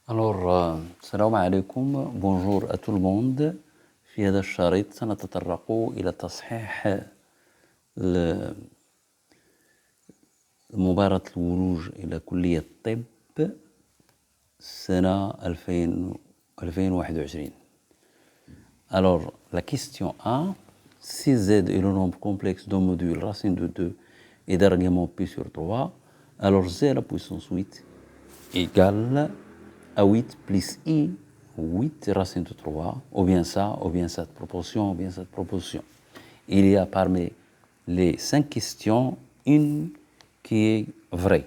Alors, السلام عليكم. Bonjour à tout le monde. في هذا الشريط سنتطرق إلى تصحيح مباراة الولوج إلى كلية الطب سنة 2021. Alors, la question A, si Z est le nombre complexe d'un module racine de 2 et d'argument pi sur 3, alors Z à la puissance 8 égale à 8 plus I, 8 racine de 3, ou bien cette proportion, ou bien cette proportion. Il y a parmi les 5 questions une qui est vraie.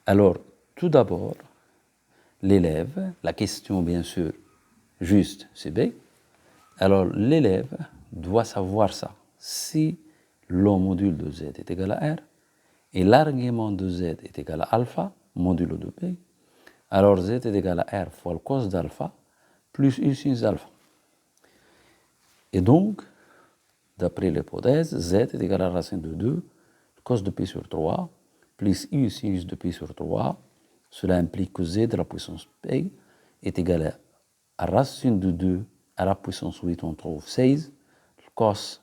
Alors, tout d'abord, l'élève, la question bien sûr juste, c'est B. Alors, l'élève doit savoir ça. Si le module de Z est égal à R et l'argument de Z est égal à alpha, modulo de B, alors Z est égal à R fois le cos d'alpha plus U sinus alpha. Et donc, d'après l'hypothèse, Z est égal à racine de 2, cos de P sur 3, plus U sinus de P sur 3. Cela implique que Z de la puissance P est égal à racine de 2 à la puissance 8, on trouve 16, le cos.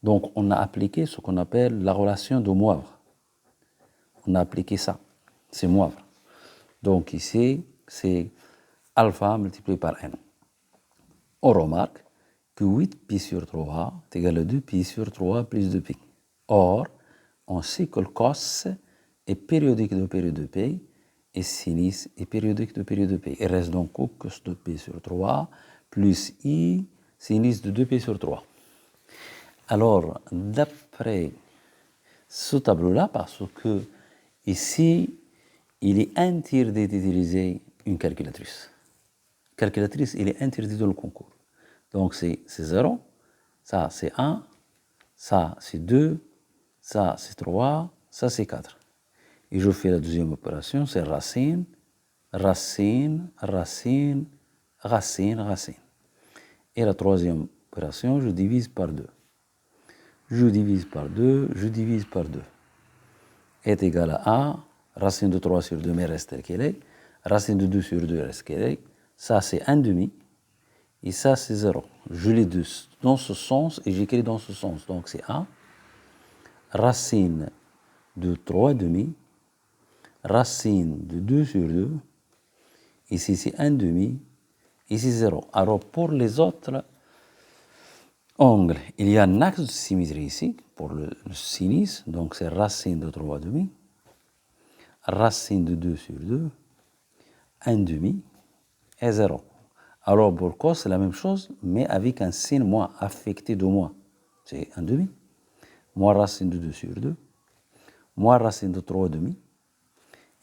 Donc, on a appliqué ce qu'on appelle la relation de Moivre. On a appliqué ça, c'est Moivre. Donc, ici, c'est alpha multiplié par n. On remarque que 8pi sur 3 est égal à 2pi sur 3 plus 2pi. Or, on sait que le cos est périodique de période de P et sinus est périodique de période de P. Il reste donc cos de P sur 3 plus I sinus de 2P sur 3. Alors, d'après ce tableau-là, parce que ici, il est interdit d'utiliser une calculatrice. Calculatrice, il est interdit dans le concours. Donc, c'est 0, ça c'est 1, ça c'est 2, ça c'est 3, ça c'est 4. Et je fais la deuxième opération, c'est racine, racine, racine, racine, racine. Et la troisième opération, je divise par 2. Je divise par 2, je divise par 2. Est égal à A, racine de 3 sur 2, mais reste tel qu'elle est. Racine de 2 sur 2 reste qu'elle est. Ça, c'est 1 demi. Et ça, c'est 0. Je les deux dans ce sens et j'écris dans ce sens. Donc, c'est A. Racine de 3 demi. Racine de 2 sur 2. Ici, c'est 1 demi. Ici, 0. Alors, pour les autres angles, il y a un axe de symétrie ici, pour le sinus. Donc, c'est racine de 3 demi. Racine de 2 sur 2. 1 demi et 0. Alors, pour le cos, c'est la même chose, mais avec un signe moins affecté de moins. C'est 1 demi. Moins racine de 2 sur 2. Moins racine de 3 demi.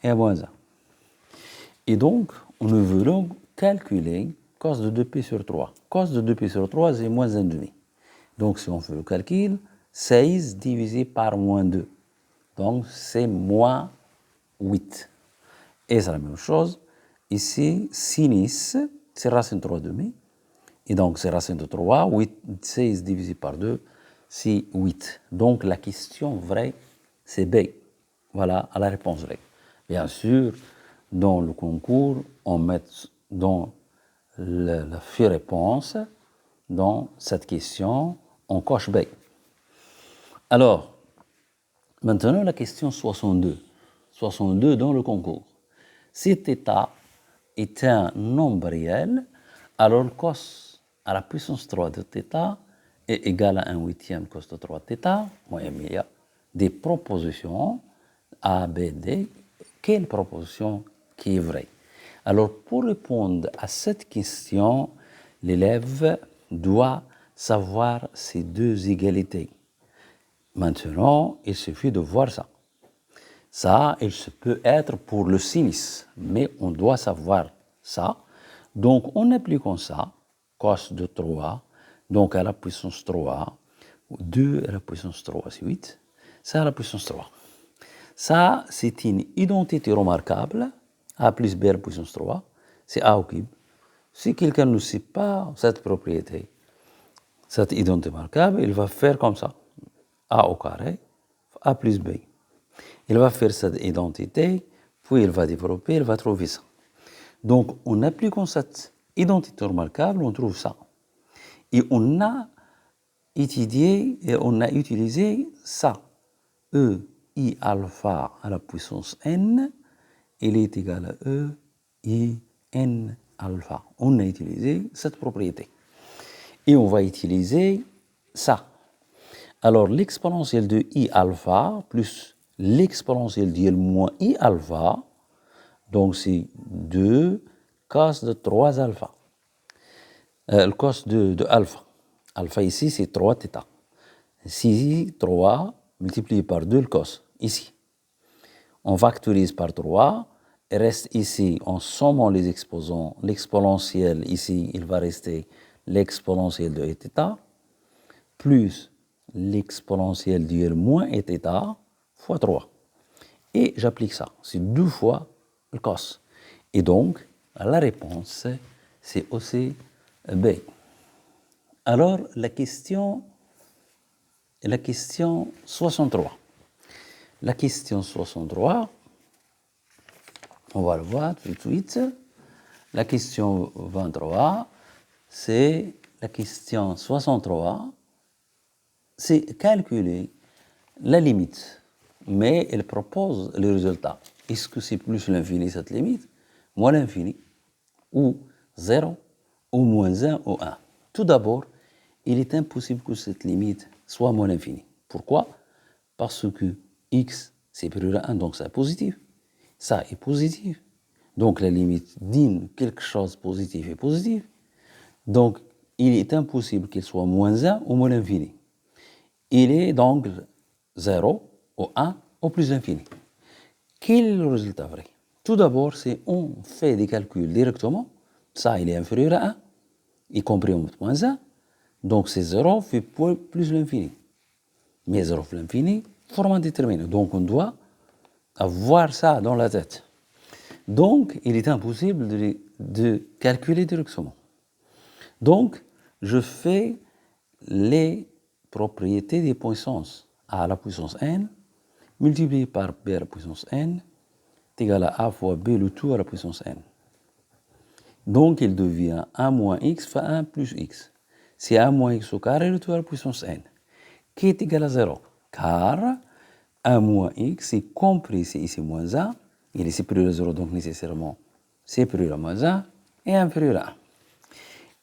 Et moins 1. Et donc, nous voulons calculer cos de 2p sur 3. Cos de 2p sur 3, c'est moins 1 demi. Donc, si on fait le calcul, 16 divisé par moins 2. Donc, c'est moins 8. Et c'est la même chose. Ici, sinus, c'est racine de 3 demi. Et donc, c'est racine de 3. 16 divisé par 2, c'est 8. Donc, la question vraie, c'est B. Voilà la réponse vraie. Bien sûr, dans le concours, on met dans la feuille réponse, dans cette question, on coche B. Alors, maintenant, la question 62. 62 dans le concours. Si θ est un nombre réel, alors le cos à la puissance 3 de θ est égal à 1 huitième cos de 3 θ, il y a des propositions A, B, D. Quelle proposition qui est vraie? Alors, pour répondre à cette question, l'élève doit savoir ces deux égalités. Maintenant, il suffit de voir ça. Ça, il se peut être pour le sinus, mais on doit savoir ça. Donc, en appliquant ça, cos de 3, donc à la puissance 3, 2 à la puissance 3, c'est 8, ça à la puissance 3. Ça, c'est une identité remarquable, A plus B à la puissance 3, c'est A au cube. Si quelqu'un ne sait pas cette propriété, cette identité remarquable, il va faire comme ça, A au carré, A plus B. Il va faire cette identité, puis il va développer, il va trouver ça. Donc, en appliquant cette identité remarquable, on trouve ça. Et on a étudié, et on a utilisé ça. E, I alpha à la puissance n, il est égal à E, I, n alpha. On a utilisé cette propriété. Et on va utiliser ça. Alors, l'exponentielle de I alpha plus l'exponentielle d'L moins I alpha, donc c'est 2 cos de 3 alpha. Le cos de alpha. Alpha ici, c'est 3 θ. Ici, 3 multiplié par 2 le cos, ici. On factorise par 3, et reste ici, en sommant les exposants, l'exponentielle, ici, il va rester l'exponentielle de θ, plus l'exponentielle de L moins θ, fois 3. Et j'applique ça, c'est 2 fois le cos. Et donc, la réponse, c'est aussi B. Alors, la question 63. La question 63, on va le voir tout de suite. La question 23, c'est la question 63, c'est calculer la limite, mais elle propose le résultat. Est-ce que c'est plus l'infini cette limite, moins l'infini, ou 0, ou moins 1, ou 1? Tout d'abord, il est impossible que cette limite soit moins l'infini. Pourquoi? Parce que x, c'est supérieur à 1, donc c'est positif. Ça est positif. Donc la limite d'une quelque chose de positif est positif. Donc il est impossible qu'il soit moins 1 ou moins l'infini. Il est donc 0 ou 1 ou plus l'infini. Quel est le résultat vrai? Tout d'abord, c'est on fait des calculs directement. Ça, il est inférieur à 1, y compris en moins 1. Donc c'est 0 fait plus l'infini. Mais 0 fait l'infini, forme indéterminée. Donc on doit avoir ça dans la tête. Donc il est impossible de calculer directement. Donc je fais les propriétés des puissances a à la puissance n multiplié par b à la puissance n est égal à a fois b le tout à la puissance n. Donc il devient 1 moins x fois 1 plus x. C'est 1 moins x au carré le tout à la puissance n, qui est égal à 0. Car 1 moins x, c'est compris, c'est ici moins 1, il est supérieur à 0, donc nécessairement supérieur à moins 1 et inférieur à 1.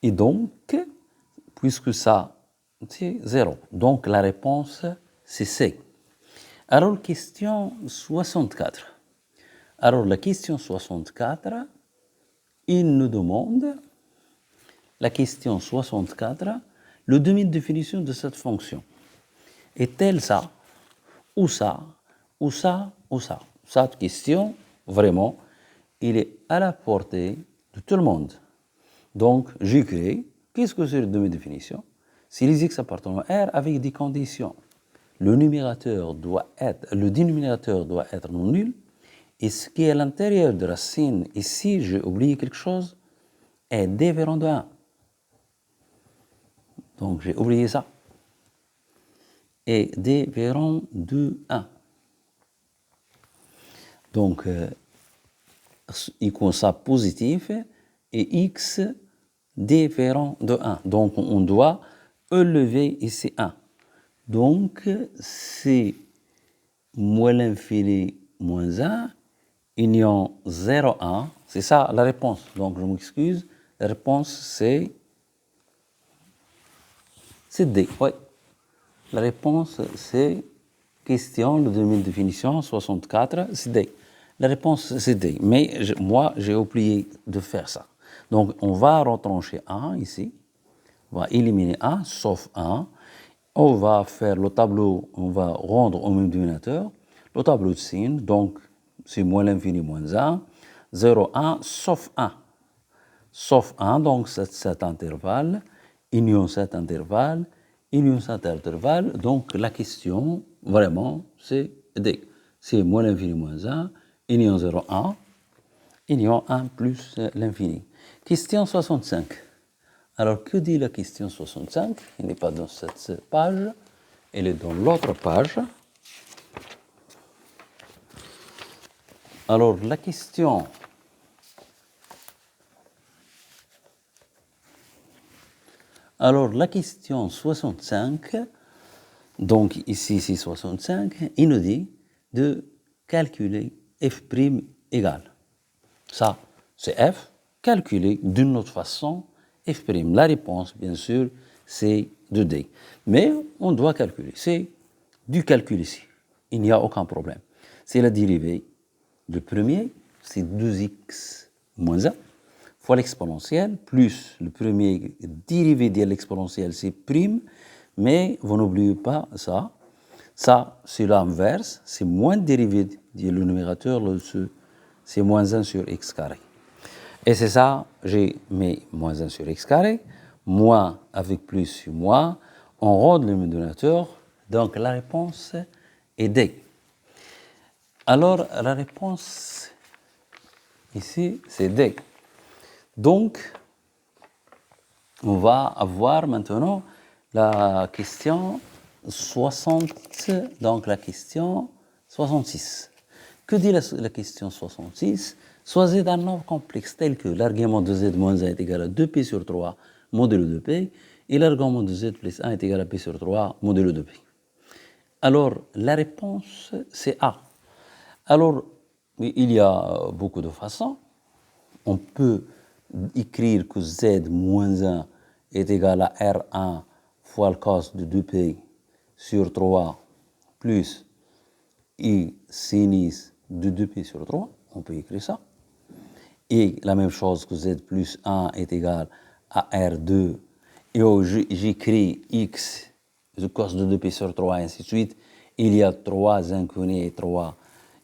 Et donc, puisque ça, c'est 0, donc la réponse, c'est C. Alors, question 64. Alors, la question 64, il nous demande, la question 64, le demi-définition de cette fonction. Est-elle ça, ou ça, ou ça, ou ça? Cette question, vraiment, il est à la portée de tout le monde. Donc, j'écris, qu'est-ce que c'est la demi-définition? C'est les x appartenant à R avec des conditions. Le dénominateur doit être non nul, et ce qui est à l'intérieur de racine, ici, j'ai oublié quelque chose, est différent de 1. Donc, j'ai oublié ça. Est différent de 1. Donc, il compte ça positif et x différent de 1. Donc, on doit élever ici 1. Donc, c'est moins l'infini moins 1, union 0, 1. C'est ça la réponse. Donc, je m'excuse. La réponse, c'est D. Oui. La réponse, c'est question, le demi-définition, 64, c'est D. La réponse, c'est D. Mais moi, j'ai oublié de faire ça. Donc, on va retrancher 1 ici. On va éliminer 1, sauf 1. On va faire le tableau, on va rendre au même dénominateur. Le tableau de signe, donc, c'est moins l'infini moins 1. 0, 1, sauf 1. Sauf 1, donc cet intervalle, union cet intervalle, union cet intervalle. Donc, la question, vraiment, c'est D. C'est moins l'infini moins 1, union 0, 1, union 1 plus l'infini. Question 65. Alors, que dit la question 65? Elle n'est pas dans cette page, elle est dans l'autre page. Alors, la question Alors, la question 65, donc ici c'est 65, il nous dit de calculer f' égale. Ça, c'est f, calculé d'une autre façon, f'. La réponse, bien sûr, c'est 2D. Mais on doit calculer. C'est du calcul ici. Il n'y a aucun problème. C'est la dérivée du premier, c'est 2x moins 1, fois l'exponentielle, plus le premier dérivé de l'exponentielle, c'est prime, mais vous n'oubliez pas ça. Ça, c'est l'inverse, c'est moins dérivé de le numérateur, c'est moins 1 sur x carré. Et c'est ça, j'ai mis moins 1 sur x carré, moins avec plus sur moins, on rend le dénominateur, donc la réponse est D. Alors, la réponse ici, c'est D. Donc, on va avoir maintenant la question 60, donc la question 66. Que dit la question 66? Soit z un nombre complexe tel que l'argument de z moins 1 est égal à 2p sur 3 modulo de p et l'argument de z plus 1 est égal à p sur 3 modulo de p. Alors, la réponse, c'est A. Alors, il y a beaucoup de façons. On peut écrire que z moins 1 est égal à R1 fois le cos de 2p sur 3 plus I sinus de 2p sur 3. On peut écrire ça. Et la même chose que z plus 1 est égal à R2. Et j'écris x, le cos de 2p sur 3, et ainsi de suite. Il y a 3 inconnus et 3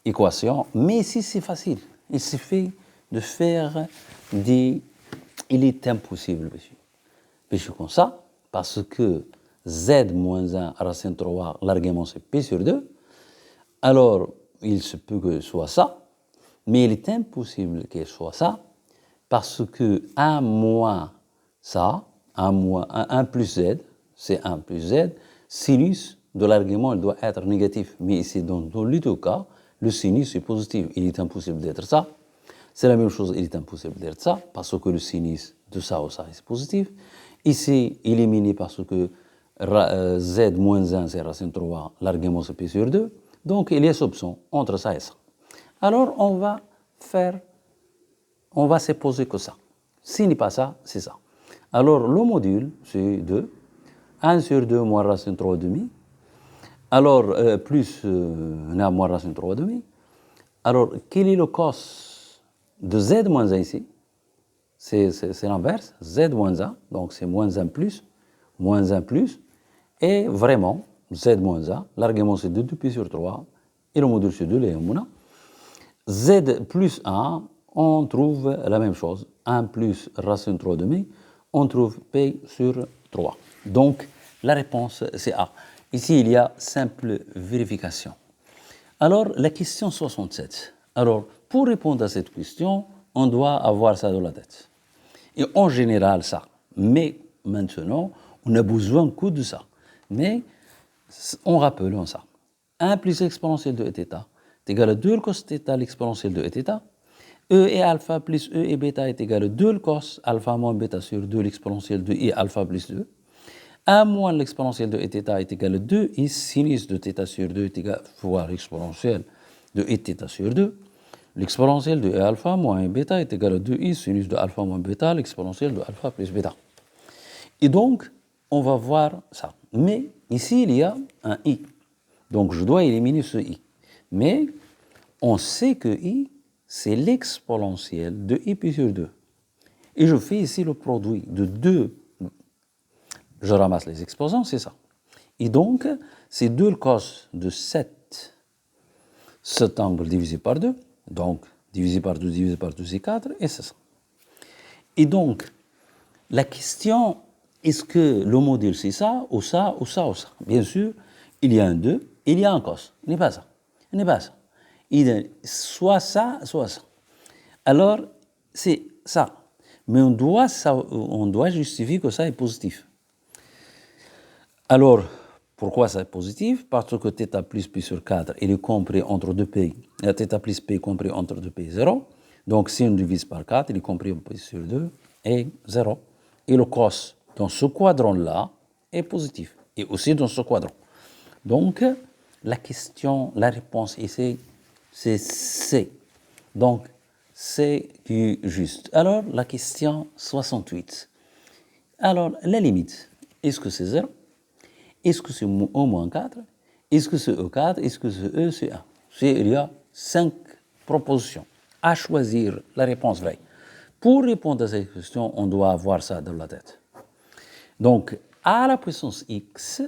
équations. Mais ici, c'est facile. Il suffit de faire des... Il est impossible, monsieur, comme ça, parce que z moins 1 racine 3, l'argument c'est p sur 2. Alors, il se peut que ce soit ça. Mais il est impossible qu'il soit ça, parce que 1 moins ça, 1 plus z, c'est 1 plus z, sinus de l'argument, il doit être négatif. Mais ici, dans les deux cas, le sinus est positif. Il est impossible d'être ça. C'est la même chose, il est impossible d'être ça, parce que le sinus de ça ou ça est positif. Ici, éliminé parce que z moins 1, c'est racine 3, l'argument c'est p sur 2. Donc, il y a cette option entre ça et ça. Alors, on va se poser que ça. S'il n'est pas ça, c'est ça. Alors, le module, c'est 2. 1 sur 2 moins racine 3 demi. Alors, plus 1 moins racine 3 demi. Alors, quel est le cos de z moins 1 ici? C'est l'inverse, z moins 1. Donc, c'est moins 1 plus, moins 1 plus. Et vraiment, z moins 1, l'argument c'est 2pi sur 3. Et le module c'est 2, les mouna. Z plus 1, on trouve la même chose. 1 plus racine 3 demi, on trouve P sur 3. Donc, la réponse, c'est A. Ici, il y a simple vérification. Alors, la question 67. Alors, pour répondre à cette question, on doit avoir ça dans la tête. Et en général, ça. Mais maintenant, on a besoin que de ça. Mais, on rappelle ça. 1 plus exponentielle de θ est égal à 2 le cos θ, l'exponentielle de θ. E et alpha plus E et bêta est égal à 2 le cos alpha moins bêta sur 2 l'exponentielle de I alpha plus 2. 1 moins l'exponentielle de θ est égal à 2 I sinus de θ sur 2 est égal fois l'exponentielle de θ sur 2. L'exponentielle de E alpha moins E bêta est égal à 2 I sinus de alpha moins bêta, l'exponentielle de alpha plus bêta. Et donc, on va voir ça. Mais ici, il y a un I. Donc, je dois éliminer ce I. Mais on sait que I, c'est l'exponentielle de I pi sur 2. Et je fais ici le produit de 2. Je ramasse les exposants, c'est ça. Et donc, c'est 2 le cos de 7, cet angle divisé par 2. Donc, divisé par 2, c'est 4, et c'est ça. Et donc, la question, est-ce que le modèle c'est ça, ou ça, ou ça, ou ça? Bien sûr, il y a un 2, il y a un cos. Il n'est pas ça. Il n'est pas ça. Il est soit ça, soit ça. Alors, c'est ça. Mais on doit justifier que ça est positif. Alors, pourquoi ça est positif? Parce que θ plus p sur 4, il est compris entre 2p. θ plus p est compris entre 2p et 0. Donc, si on divise par 4, il est compris p sur 2 et 0. Et le cos dans ce quadrant-là est positif. Et aussi dans ce quadrant. Donc, la réponse ici, c'est C. Donc, c'est du juste. Alors, la question 68. Alors, la limite, est-ce que c'est 0? Est-ce que c'est au moins 4? Est-ce que c'est E4? Est-ce que c'est E, c'est 1? Il y a 5 propositions à choisir la réponse vraie. Pour répondre à cette question, on doit avoir ça dans la tête. Donc, a à la puissance x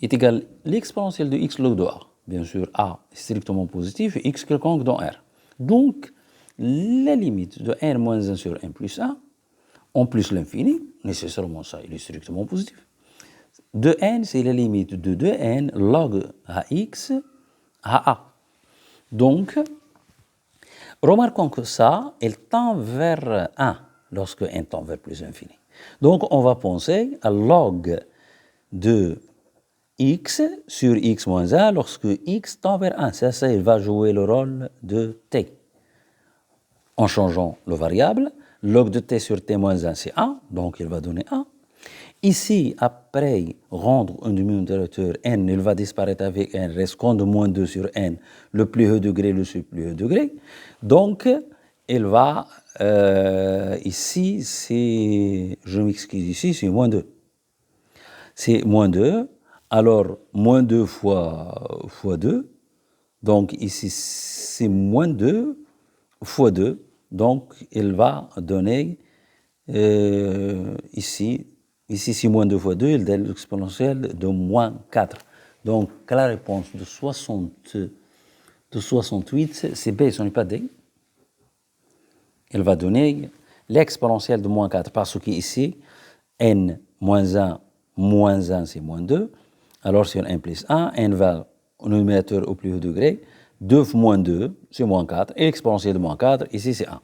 est égal à l'exponentielle de x log de a. Bien sûr, a est strictement positif et x quelconque dans R. Donc, la limite de n moins 1 sur n plus 1, en plus l'infini, nécessairement ça, il est strictement positif. De n, c'est la limite de 2n log ax à a. Donc, remarquons que ça, il tend vers 1 lorsque n tend vers plus l'infini. Donc, on va penser à log de x sur x moins 1 lorsque x tend vers 1. Ça, il va jouer le rôle de t. En changeant le variable, log de t sur t moins 1, c'est 1, donc il va donner 1. Ici, après rendre un dénominateur n, il va disparaître avec n, reste compte de moins 2 sur n, le plus haut degré, le plus haut degré. Donc, il va, ici, c'est, je m'excuse ici, c'est moins 2. C'est moins 2, alors moins 2 fois 2, donc ici c'est moins 2 fois 2, donc il va donner ici c'est moins 2 fois 2, il donne l'exponentielle de moins 4. Donc la réponse de 68, c'est B, ce n'est pas D. Elle va donner l'exponentielle de moins 4, parce qu'ici, n moins 1, c'est moins 2. Alors sur n plus 1, n va au numérateur au plus haut degré. 2 fois moins 2, c'est moins 4. Et l'exponentielle de moins 4, ici, c'est 1.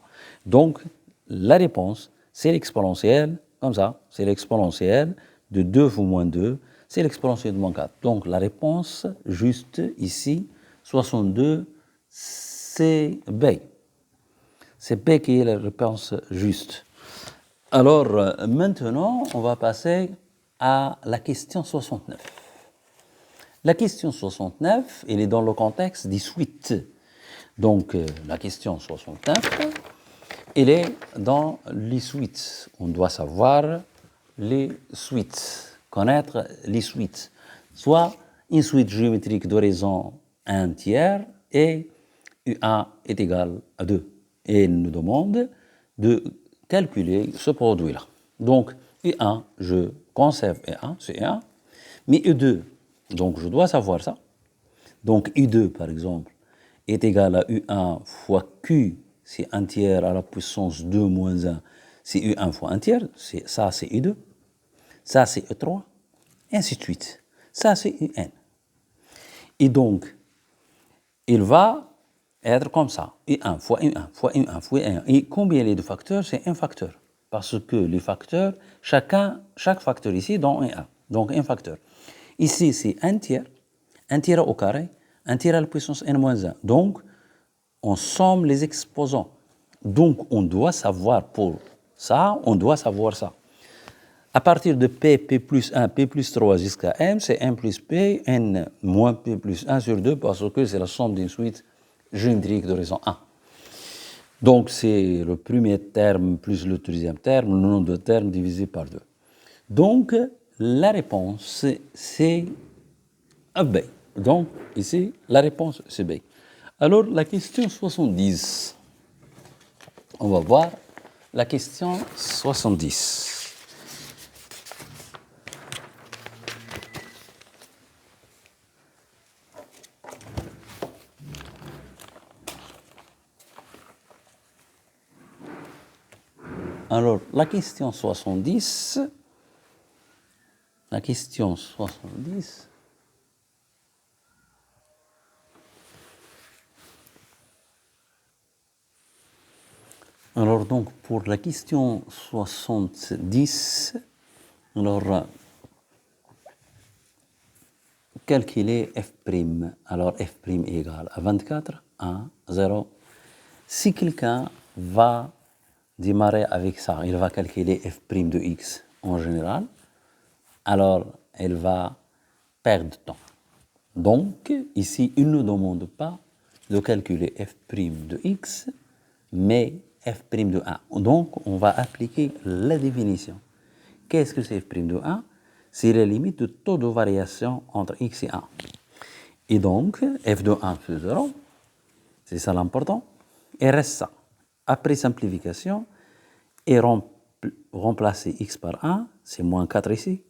Donc, la réponse, c'est l'exponentielle, comme ça, c'est l'exponentielle de 2 fois moins 2, c'est l'exponentielle de moins 4. Donc, la réponse juste ici, 62, c'est B. C'est B qui est la réponse juste. Alors, maintenant, on va passer à la question 69. La question 69, elle est dans le contexte des suites. Donc, la question 69, elle est dans les suites. On doit savoir les suites, connaître les suites. Soit une suite géométrique de raison 1 tiers et U1 est égal à 2. Et il nous demande de calculer ce produit-là. Donc, U1, je conserve U1, c'est U1, mais U2, donc je dois savoir ça. Donc, U2, par exemple, est égal à U1 fois Q, c'est 1 tiers à la puissance 2 moins 1, c'est U1 fois 1 tiers, ça c'est U2, ça c'est E3, ainsi de suite. Ça c'est UN. Et donc, il va être comme ça, U1 fois U1 fois U1 fois U1. Et combien il y a de facteurs? C'est un facteur. Parce que les facteurs, chaque facteur ici donne un A. Donc un facteur. Ici, c'est 1 tiers au carré, 1 tiers à la puissance n-1. Donc, on somme les exposants. Donc, on doit savoir pour ça, on doit savoir ça. À partir de P, P plus 1, P plus 3 jusqu'à M, c'est 1 plus P, N moins P plus 1 sur 2, parce que c'est la somme d'une suite géométrique de raison 1. Donc, c'est le premier terme plus le deuxième terme, le nombre de termes divisé par 2. Donc, la réponse, c'est B. Donc, ici, la réponse, c'est B. Alors, la question 70. On va voir la question 70. Alors, la question 70, alors donc pour la question 70, alors calculer f'. Alors f' est égal à 24, 1, 0. Si quelqu'un va démarrer avec ça, il va calculer f' de x en général, alors elle va perdre de temps. Donc, ici, il ne demande pas de calculer f' de x, mais f' de 1. Donc, on va appliquer la définition. Qu'est-ce que c'est f' de 1? C'est la limite de taux de variation entre x et 1. Et donc, f de 1 c'est 0, c'est ça l'important, et reste ça. Après simplification, et remplacer x par 1, c'est moins 4 ici,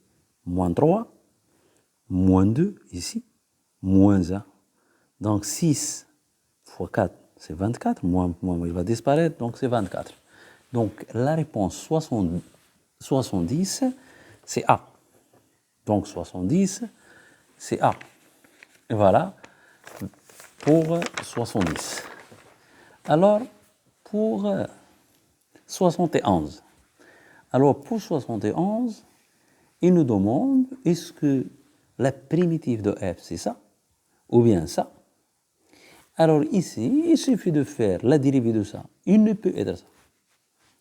moins 3, moins 2 ici, moins 1. Donc 6 fois 4, c'est 24, moins il va disparaître, donc c'est 24. Donc la réponse 70, c'est A. Donc 70, c'est A. Et voilà pour 70. Alors, pour 71. Alors, pour 71, il nous demande est-ce que la primitive de f, c'est ça ou bien ça. Alors ici, il suffit de faire la dérivée de ça. Il ne peut être ça.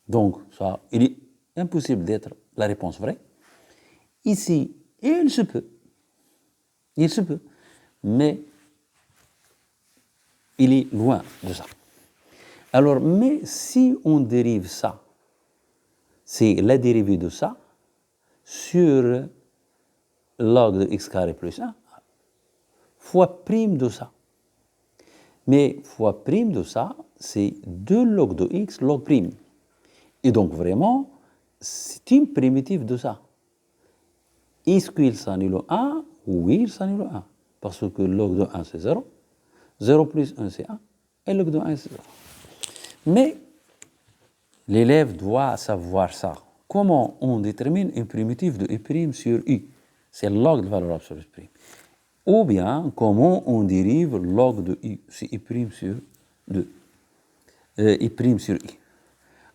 Donc, ça, il est impossible d'être la réponse vraie. Ici, il se peut. Il se peut. Mais il est loin de ça. Alors, mais si on dérive ça, c'est la dérivée de ça sur log de x carré plus 1 fois prime de ça. Mais fois prime de ça, c'est 2 log de x log prime. Et donc vraiment, c'est une primitive de ça. Est-ce qu'il s'annule 1? Oui, il s'annule 1. Parce que log de 1 c'est 0. 0 plus 1 c'est 1. Et log de 1 c'est 0. Mais l'élève doit savoir ça. Comment on détermine une primitive de i' sur u? C'est log de valeur absolue prime. Ou bien, comment on dérive log de i, c'est i' sur 2. I' sur i.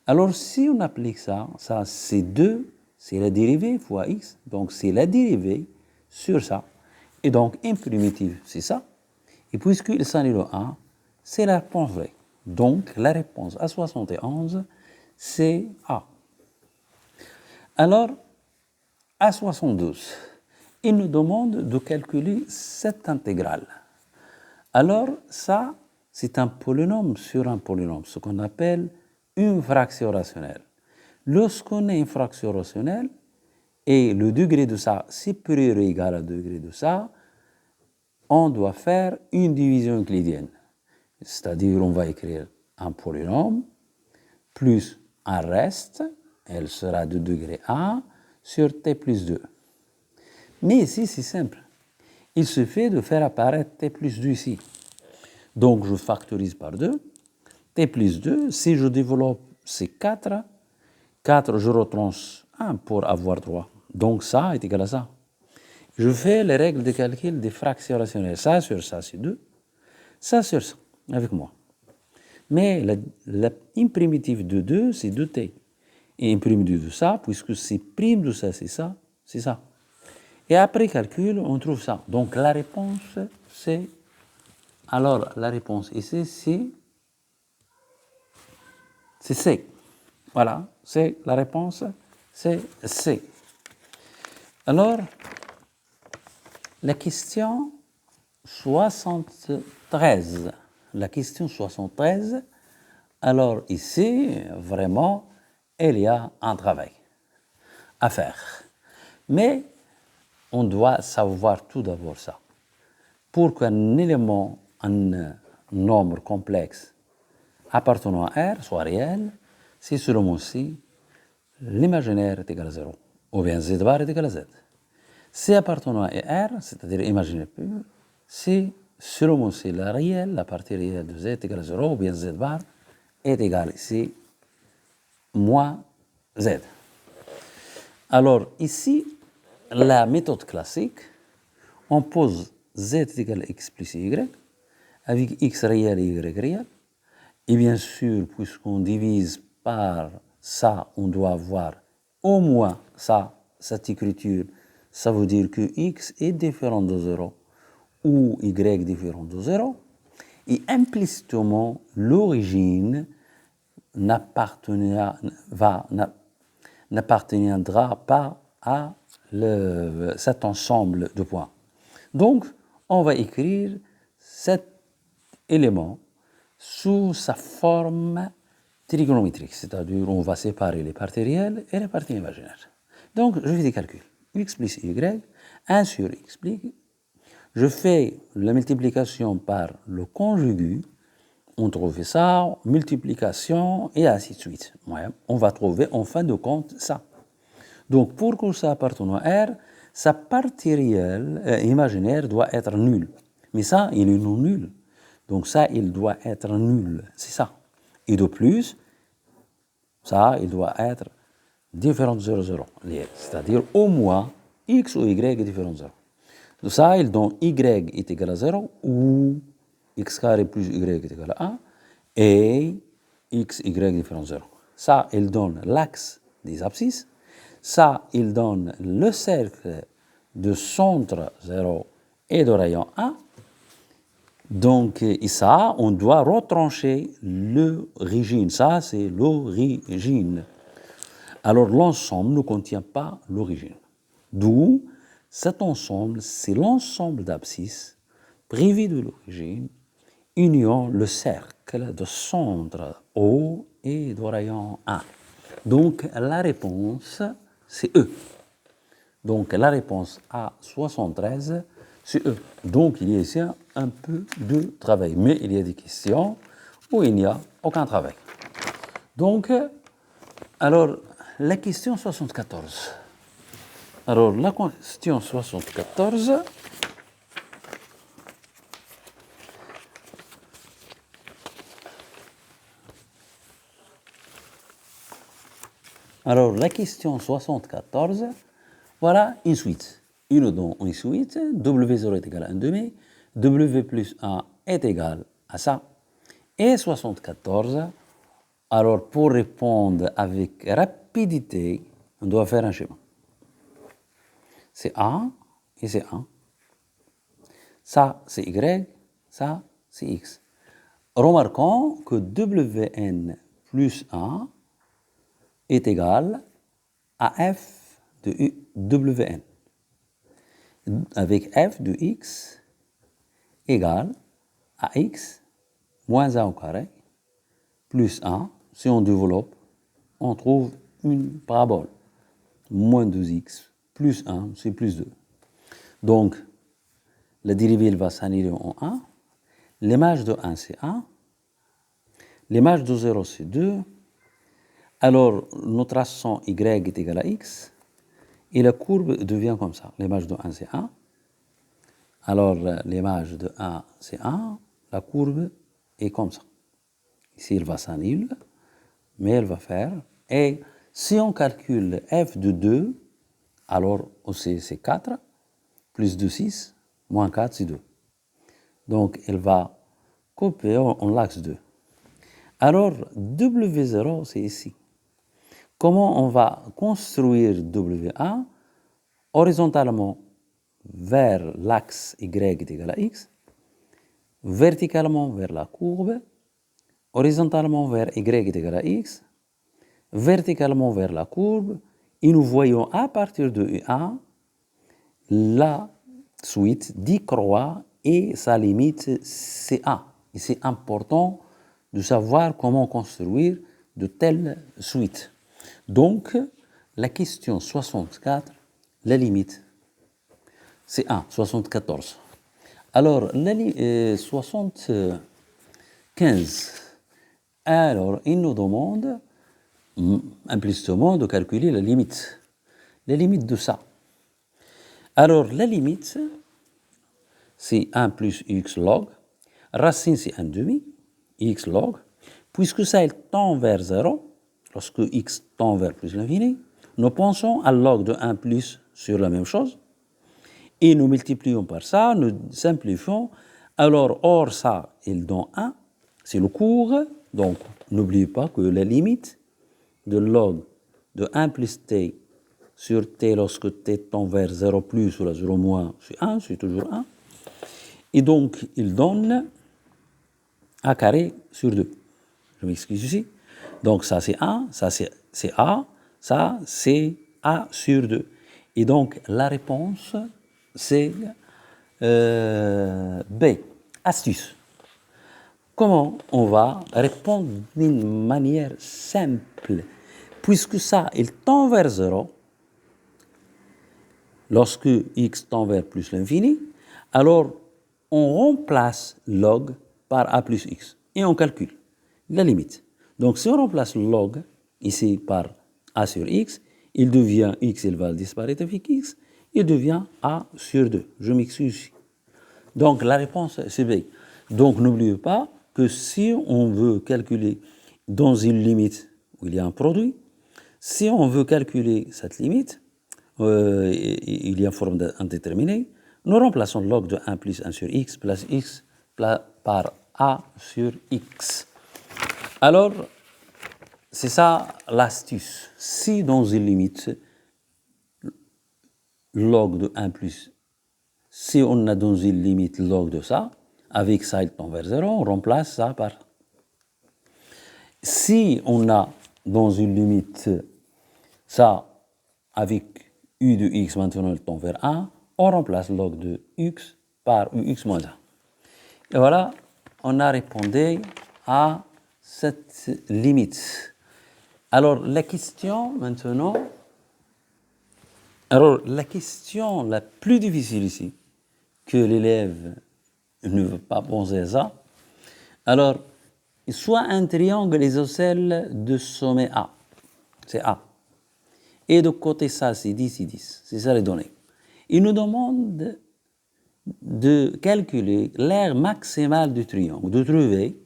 Alors, si on applique ça, ça c'est 2, c'est la dérivée fois x, donc c'est la dérivée sur ça. Et donc, une primitive, c'est ça. Et puisqu'il s'annule 1, c'est la réponse vraie. Donc, la réponse à 71, c'est A. Alors, à 72, il nous demande de calculer cette intégrale. Alors, ça, c'est un polynôme sur un polynôme, ce qu'on appelle une fraction rationnelle. Lorsqu'on a une fraction rationnelle et le degré de ça supérieur ou égal à degré de ça, on doit faire une division euclidienne. C'est-à-dire, on va écrire un polynôme plus un reste, elle sera de degré 1 sur t plus 2. Mais ici, c'est simple. Il suffit de faire apparaître t plus 2 ici. Donc, je factorise par 2. T plus 2, si je développe, c'est 4. 4, je retranche 1 pour avoir 3. Donc, ça est égal à ça. Je fais les règles de calcul des fractions rationnelles. Ça sur ça, c'est 2. Ça sur ça, avec moi. Mais une primitive de 2, c'est 2t. Et une primitive de ça, puisque c'est prime de ça, c'est ça, c'est ça. Et après calcul, on trouve ça. Donc, la réponse, c'est... Alors, la réponse ici, c'est C. Voilà, c'est la réponse, c'est C. Alors, la question 73. La question 73, alors ici, vraiment, il y a un travail à faire. Mais on doit savoir tout d'abord ça. Pour qu'un élément, un nombre complexe appartenant à R soit réel, c'est seulement si l'imaginaire est égal à 0, ou bien z bar est égal à z. Si appartenant à R, c'est-à-dire imaginaire pur, c'est seulement si la partie réelle de z est égale à 0, ou bien z bar est égal ici, moins z. Alors ici, la méthode classique, on pose z est égal à x plus y, avec x réel et y réel. Et bien sûr, puisqu'on divise par ça, on doit avoir au moins ça, cette écriture. Ça veut dire que x est différent de 0 ou y différent de 0. Et implicitement, l'origine n'appartiendra pas à cet ensemble de points. Donc, on va écrire cet élément sous sa forme trigonométrique, c'est-à-dire on va séparer les parties réelles et les parties imaginaires. Donc, je fais des calculs. X plus Y, 1 sur X plus Y. Je fais la multiplication par le conjugu, on trouve ça, multiplication et ainsi de suite. Ouais, on va trouver en fin de compte ça. Donc, pour que ça appartienne à R, sa partie réelle, imaginaire doit être nulle. Mais ça, il est non nul. Donc ça, il doit être nul. C'est ça. Et de plus, ça, il doit être différent de 0, 0. C'est-à-dire au moins X ou Y est différent de 0. Donc ça, il donne Y est égal à 0 ou X carré plus Y est égal à 1 et X, Y est différent de 0. Ça, il donne l'axe des abscisses. Ça, il donne le cercle de centre 0 et de rayon 1. Donc, et ça, on doit retrancher l'origine. Ça, c'est l'origine. Alors, l'ensemble ne contient pas l'origine. D'où, cet ensemble, c'est l'ensemble d'abscisses privé de l'origine, union le cercle de centre O et de rayon 1. Donc, la réponse, c'est E. Donc, la réponse A73, c'est E. Donc, il y a ici un peu de travail. Mais il y a des questions où il n'y a aucun travail. Donc, alors, la question 74. Alors, la question 74, alors, la question 74, voilà une suite. Une donne une suite, W0 est égal à 1 demi, W plus 1 est égal à ça. Et 74, alors pour répondre avec rapidité, on doit faire un schéma. C'est A et c'est 1. Ça, c'est Y, ça, c'est X. Remarquons que Wn plus 1 est égal à f de Wn, avec f de x égale à x moins 1 au carré plus 1. Si on développe, on trouve une parabole. Moins 2x plus 1, c'est plus 2. Donc, la dérivée va s'annuler en 1. L'image de 1, c'est 1. L'image de 0, c'est 2. Alors, nous traçons y est égal à x. Et la courbe devient comme ça. L'image de 1, c'est 1. Alors, l'image de 1, c'est 1. La courbe est comme ça. Ici, elle va s'annuler, mais elle va faire. Et si on calcule f de 2, alors aussi c'est 4, plus 2, 6, moins 4, c'est 2. Donc, elle va couper en l'axe 2. Alors, W0, c'est ici. Comment on va construire W1 horizontalement vers l'axe Y est égal à X, verticalement vers la courbe, horizontalement vers Y est égal à X, verticalement vers la courbe, et nous voyons à partir de U1 la suite décroît et sa limite c'est A. Et c'est important de savoir comment construire de telles suites. Donc, la question 64, la limite, c'est 1, 74. Alors, la 75, alors, il nous demande implicitement de calculer la limite de ça. Alors, la limite, c'est 1 plus x log, racine c'est 1 demi, x log, puisque ça il tend vers 0, lorsque x tend vers plus l'infini, nous pensons à log de 1 plus sur la même chose, et nous multiplions par ça, nous simplifions, alors or ça il donne 1, c'est le cours, donc n'oubliez pas que la limite de log de 1 plus t sur t lorsque t tend vers 0 plus ou la 0 moins, c'est 1, c'est toujours 1. Et donc, il donne a carré sur 2. Je m'excuse ici. Donc, ça c'est 1, ça c'est A, Ça, c'est A sur 2. Et donc, la réponse, c'est B. Astuce. Comment on va répondre d'une manière simple? Puisque ça, il tend vers 0, lorsque x tend vers plus l'infini, alors on remplace log par a plus x et on calcule la limite. Donc si on remplace log ici par a sur x, il devient x, il va disparaître avec x, il devient a sur 2. Je m'excuse ici. Donc la réponse, c'est B. Donc n'oubliez pas que si on veut calculer dans une limite où il y a un produit, si on veut calculer cette limite, il y a une forme indéterminée, nous remplaçons log de 1 plus 1 sur x plus x par a sur x. Alors, c'est ça l'astuce. Si dans une limite, log de 1 plus, si on a dans une limite log de ça, avec ça il tend vers 0, on remplace ça par. Si on a dans une limite ça avec u de x maintenant il tend vers 1, on remplace log de x par ux moins 1. Et voilà, on a répondu à cette limite. Alors la question maintenant, la question la plus difficile ici, que l'élève ne veut pas penser à ça, alors soit un triangle isocèle de sommet A, c'est A, et de côté ça c'est 10, c'est ça les données. Il nous demande de calculer l'aire maximale du triangle, de trouver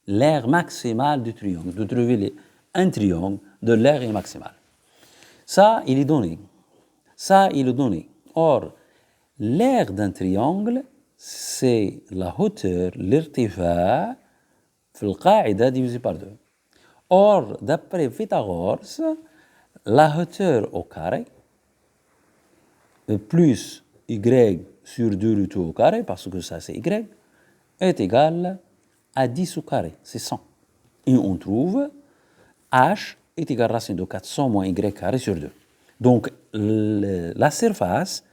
l'aire maximale du triangle, de trouver un triangle de l'aire maximale. Ça, il est donné. Ça, il est donné. Or, l'aire d'un triangle, c'est la hauteur, l'irtifa, في القاعدة divisé par 2. Or, d'après Pythagore, la hauteur au carré, plus y sur 2 le tout au carré, parce que ça c'est y, est égal à 10 au carré, c'est 100. Et on trouve h est égal à racine de 400 moins y carré sur 2. Donc la surface,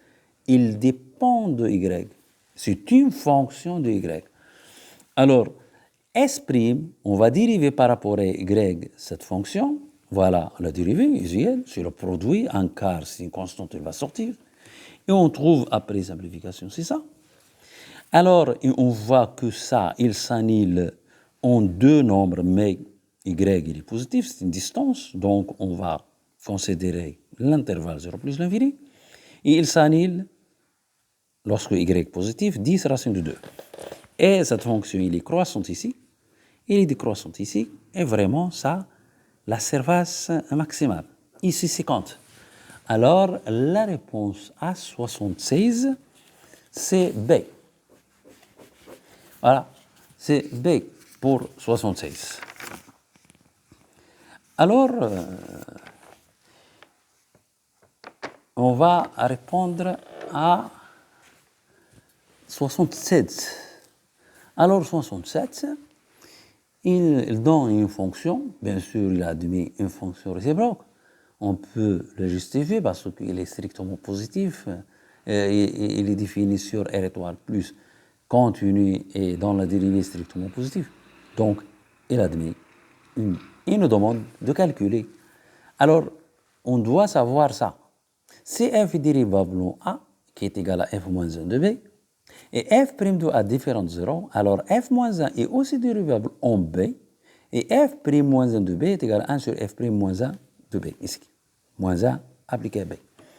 il dépend de y. C'est une fonction de y. Alors, S', on va dériver par rapport à y cette fonction. Voilà la dérivée usuelle, c'est le produit, un quart, c'est une constante, elle va sortir. Et on trouve, après simplification, c'est ça. Alors, on voit que ça, il s'annule en deux nombres, mais y il est positif, c'est une distance, donc on va considérer l'intervalle 0 plus l'infini. Et il s'annule, lorsque y est positif, 10 racine de 2. Et cette fonction, il est croissante ici, il est décroissante ici, et vraiment, ça, la surface maximale. Ici, 50. Alors, la réponse à 76, c'est B. Voilà, c'est B pour 76. Alors, on va répondre à 67. Alors, 67, il donne une fonction, bien sûr, il admet une fonction réciproque. On peut le justifier parce qu'il est strictement positif. Il est défini sur R étoile plus continu et dans la dérivée strictement positive. Donc, il admet il nous demande de calculer. Alors, on doit savoir ça. Si f est dérivable en A, qui est égal à f moins 1 de B, et f' de A différent de 0, alors f moins 1 est aussi dérivable en B, et f' moins 1 de B est égal à 1 sur f' moins 1 de B, ici. Moins 1 appliqué à B.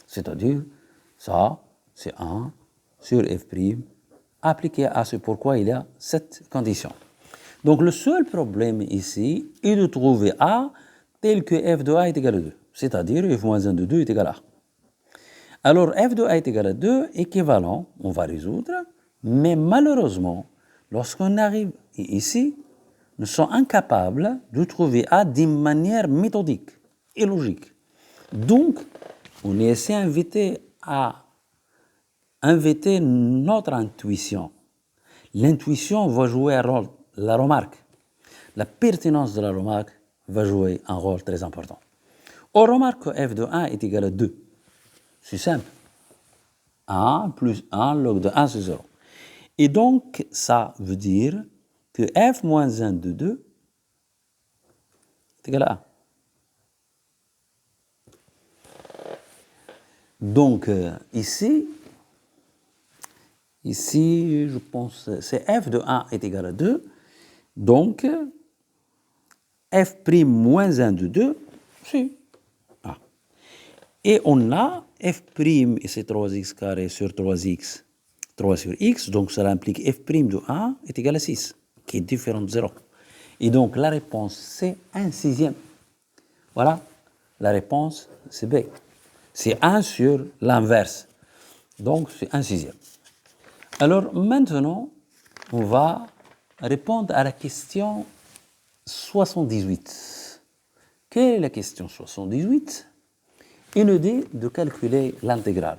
C'est-à-dire, ça, c'est 1 sur f' appliqué à A. C'est pourquoi il y a cette condition. Donc, le seul problème ici est de trouver A tel que f de A est égal à 2. C'est-à-dire, f moins 1 de 2 est égal à A. Alors, f de A est égal à 2, équivalent, on va résoudre, mais malheureusement, lorsqu'on arrive ici, nous sommes incapables de trouver A d'une manière méthodique et logique. Donc, on est assez invité à inviter notre intuition. L'intuition va jouer un rôle, la remarque. La pertinence de la remarque va jouer un rôle très important. On remarque que f de 1 est égal à 2. C'est simple. 1 plus 1 log de 1, c'est 0. Et donc, ça veut dire que f moins 1 de 2 est égal à 1. Donc, ici, je pense, c'est f de 1 est égal à 2. Donc, f' moins 1 de 2, c'est 1. Et on a f', et c'est 3x carré sur 3x, 3 sur x, donc cela implique f' de 1 est égal à 6, qui est différent de 0. Et donc, la réponse, c'est 1 sixième. Voilà, la réponse, c'est B. C'est 1 sur l'inverse. Donc, c'est 1 sixième. Alors, maintenant, on va répondre à la question 78. Quelle est la question 78? Il nous dit de calculer l'intégrale.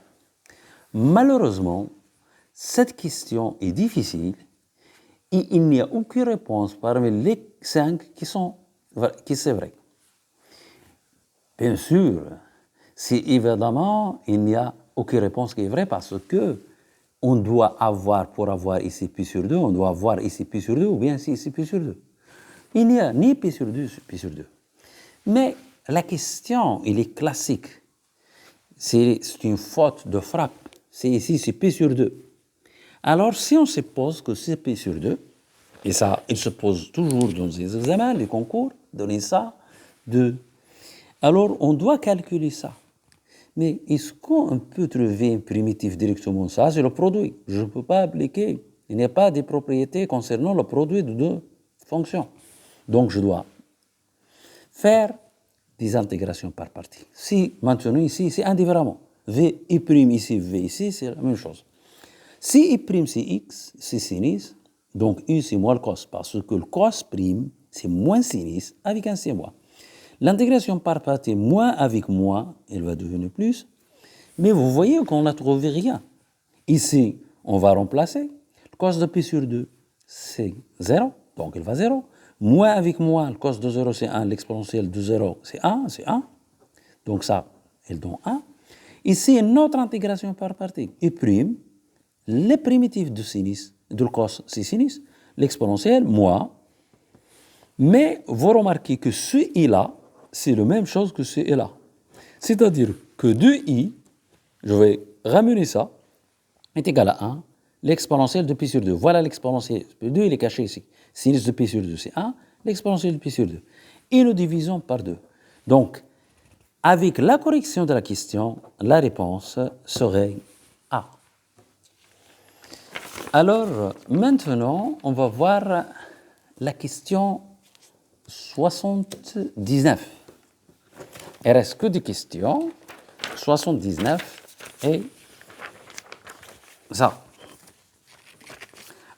Malheureusement, cette question est difficile et il n'y a aucune réponse parmi les 5 qui c'est vrai. Bien sûr, si évidemment il n'y a aucune réponse qui est vraie parce que on doit avoir, pour avoir ici pi sur 2, on doit avoir ici pi sur 2 ou bien ici pi sur 2. Il n'y a ni pi sur 2, pi sur 2. Mais la question, elle est classique. C'est une faute de frappe. C'est ici, c'est pi sur 2. Alors, si on suppose que c'est pi sur 2, et ça, il se pose toujours dans les examens, les concours, donner ça, 2. Alors, on doit calculer ça. Mais est-ce qu'on peut trouver une primitive directement? Ça, c'est le produit. Je ne peux pas appliquer. Il n'y a pas de propriétés concernant le produit de deux fonctions. Donc, je dois faire des intégrations par partie. Si, maintenant, ici, c'est indifféremment. V I' ici, V ici, c'est la même chose. Si I' c'est X, c'est sinus. Donc, U, c'est moins le cos. Parce que le cos prime, c'est moins sinus avec un C moins. L'intégration par partie, moins avec moins, elle va devenir plus. Mais vous voyez qu'on n'a trouvé rien. Ici, on va remplacer. Le cos de pi sur 2, c'est 0, donc il va 0. Moins avec moins, le cos de 0, c'est 1. L'exponentielle de 0, c'est 1, c'est 1. Donc ça, elle donne 1. Ici, une autre intégration par partie. I', les primitifs de sinus, de cos, c'est sinus. L'exponentielle, moins. Mais vous remarquez que ce i-là, c'est la même chose que ce i-là. C'est-à-dire que 2i, je vais ramener ça, est égal à 1, l'exponentielle de pi sur 2. Voilà l'exponentielle. 2, il est caché ici. Sinus de pi sur 2, c'est 1, l'exponentielle de pi sur 2. Et nous divisons par 2. Donc, avec la correction de la question, la réponse serait A. Alors, maintenant, on va voir la question 79. Il ne reste que des questions. 79 et ça.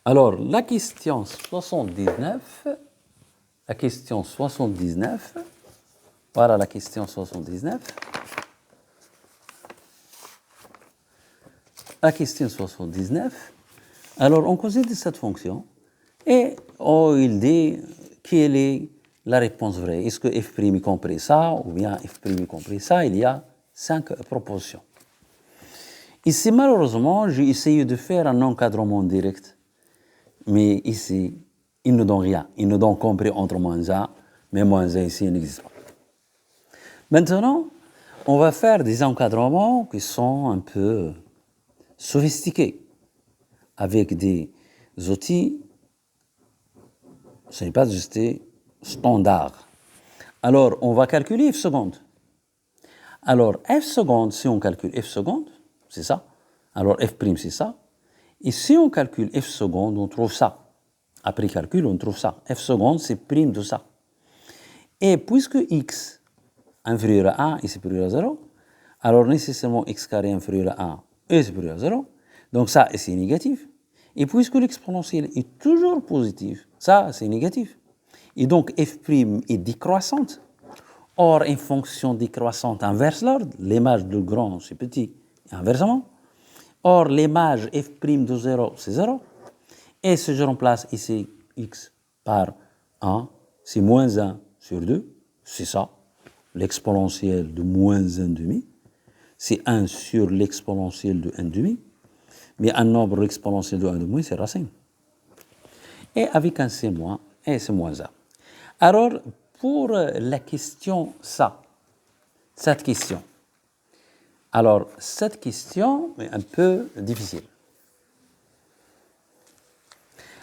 Alors, la question 79, voilà la question 79. La question 79, alors on considère cette fonction et il dit quelle est la réponse vraie. Est-ce que f' y compris ça ou bien f' y compris ça? Il y a 5 propositions. Ici, malheureusement, j'ai essayé de faire un encadrement direct, mais ici, il ne donne rien. Il ne donne compris entre moins 1, mais moins 1 ici n'existe pas. Maintenant, on va faire des encadrements qui sont un peu sophistiqués, avec des outils, ce n'est pas juste standard. Alors, on va calculer f seconde. Alors, f seconde, si on calcule f seconde, c'est ça. Alors, f', c'est ça. Et si on calcule f seconde, on trouve ça. Après calcul, on trouve ça. F seconde, c'est prime de ça. Et puisque x inférieur à 1 est supérieur à 0, alors nécessairement x carré inférieur à 1 est supérieur à 0. Donc ça, c'est négatif. Et puisque l'exponentielle est toujours positive, ça, c'est négatif. Et donc, f' est décroissante. Or, une fonction décroissante inverse l'ordre. L'image de grand, c'est petit. Et inversement. Or, l'image f' de 0, c'est 0. Et si je remplace ici x par 1, c'est moins 1 sur 2. C'est ça. l'exponentielle de moins 1,5, c'est 1 sur l'exponentielle de 1,5, mais un nombre exponentiel de 1,5, c'est racine. Et avec un C-, et c'est moins 1. Alors, pour la question ça, cette question, alors cette question est un peu difficile.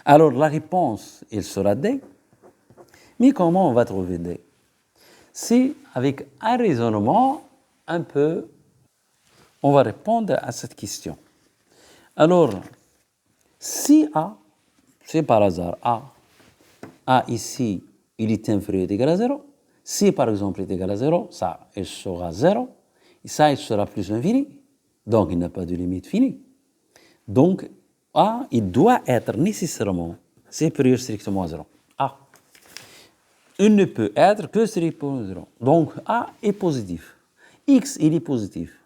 Alors la réponse, elle sera D, mais comment on va trouver D? C'est avec un raisonnement un peu, on va répondre à cette question. Alors, si A, c'est par hasard A ici, il est inférieur ou égal à 0. Si par exemple il est égal à 0, ça, il sera 0. Et ça, il sera plus l'infini. Donc, il n'a pas de limite finie. Donc, A, il doit être nécessairement supérieur strictement à 0. A. Il ne peut être que strictement à 0. Donc, A est positif. X, il est positif.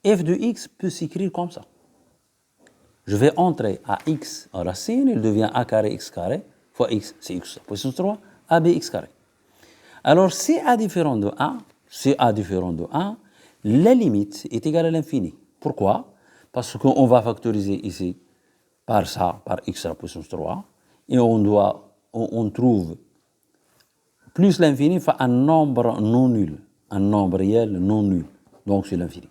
F de X peut s'écrire comme ça. Je vais entrer à X en racine, il devient A carré X carré, fois X, c'est X puissance 3, AB X carré. Alors, si A différent de 1, la limite est égale à l'infini. Pourquoi? Parce qu'on va factoriser ici par ça, par X à la puissance 3, et on trouve plus l'infini, enfin un nombre non nul, un nombre réel non nul, donc c'est l'infini.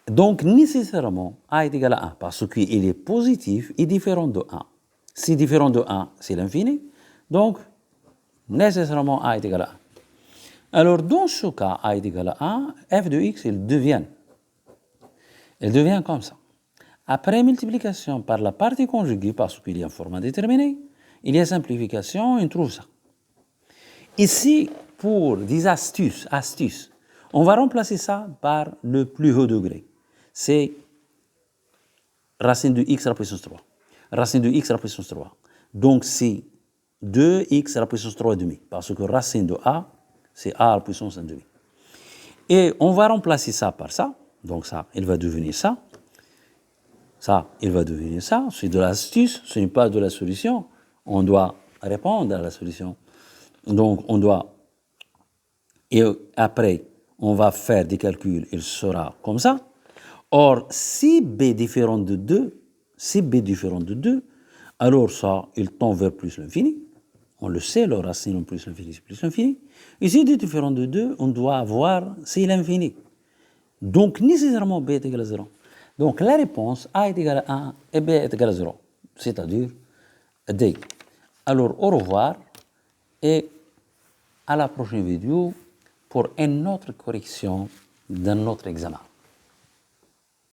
Donc, nécessairement, A est égal à 1, parce qu'il est positif et différent de 1. Si différent de 1, c'est l'infini, donc, nécessairement, A est égal à 1. Alors, dans ce cas, A est égal à 1, f de x, il devient comme ça. Après multiplication par la partie conjuguée, parce qu'il y a un format déterminé, il y a simplification, on trouve ça. Ici, pour des astuces, on va remplacer ça par le plus haut degré. C'est racine de x à la puissance 3. Racine de x à la puissance 3. Donc, c'est 2x à la puissance 3,5. Parce que racine de a, c'est a à la puissance 1,5. Et on va remplacer ça par ça. Donc, ça, il va devenir ça. Ça, il va devenir ça. C'est de l'astuce, ce n'est pas de la solution. On doit répondre à la solution. Donc, on doit... Et après, on va faire des calculs, il sera comme ça. Or, si B différent de 2, alors ça, il tend vers plus l'infini. On le sait, le racine en plus l'infini, c'est plus l'infini. Et si D est différent de 2, on doit avoir, c'est l'infini. Donc, nécessairement, B est égal à 0. Donc, la réponse, A est égal à 1 et B est égal à 0. C'est-à-dire D. Alors, au revoir et à la prochaine vidéo pour une autre correction d'un autre examen.